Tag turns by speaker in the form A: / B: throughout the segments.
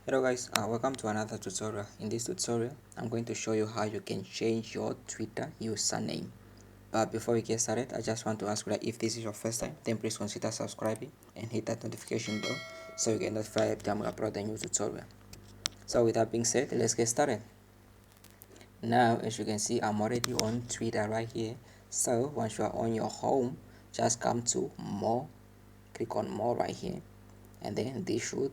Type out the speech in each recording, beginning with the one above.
A: Hello guys, welcome to another tutorial. In this tutorial I'm going to show you how you can change your Twitter username. But before we get started, I just want to ask you that if this is your first time, then please consider subscribing and hit that notification bell so you get notified every time we upload a new tutorial. So with that being said, let's get started. Now as you can see, I'm already on Twitter right here. So once you are on your home, just come to more, click on more right here, and then this should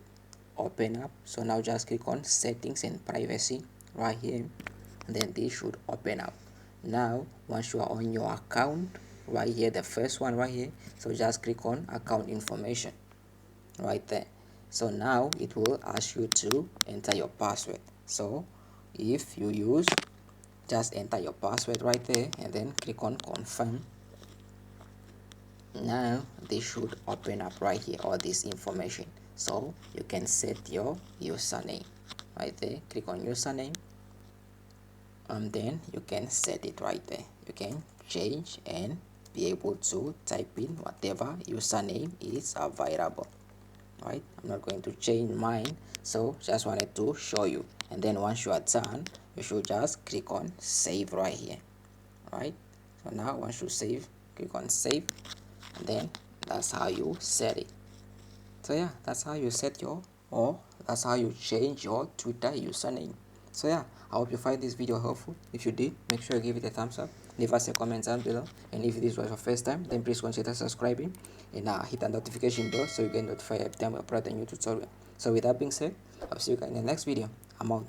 A: open up. So now just click on settings and privacy right here, and then this should open up. Now once you are on your account right here, the first one right here, so just click on account information right there. So now it will ask you to enter your password. So if you use, just enter your password right there and then click on confirm. Now this should open up right here, all this information, so you can set your username right there. Click on username and then you can set it right there. You can change and be able to type in whatever username is available. Right, I'm not going to change mine, so just wanted to show you. And then once you are done, you should just click on save right here. Right, so now once you save, click on save, and then that's how you set it. So yeah, that's how you set your, or that's how you change your Twitter username. So yeah, I hope you find this video helpful. If you did, make sure you give it a thumbs up, leave us a comment down below, and if this was your first time, then please consider subscribing and hit the notification bell so you get notified every time we upload a new tutorial. So with that being said, I'll see you guys in the next video. I'm out.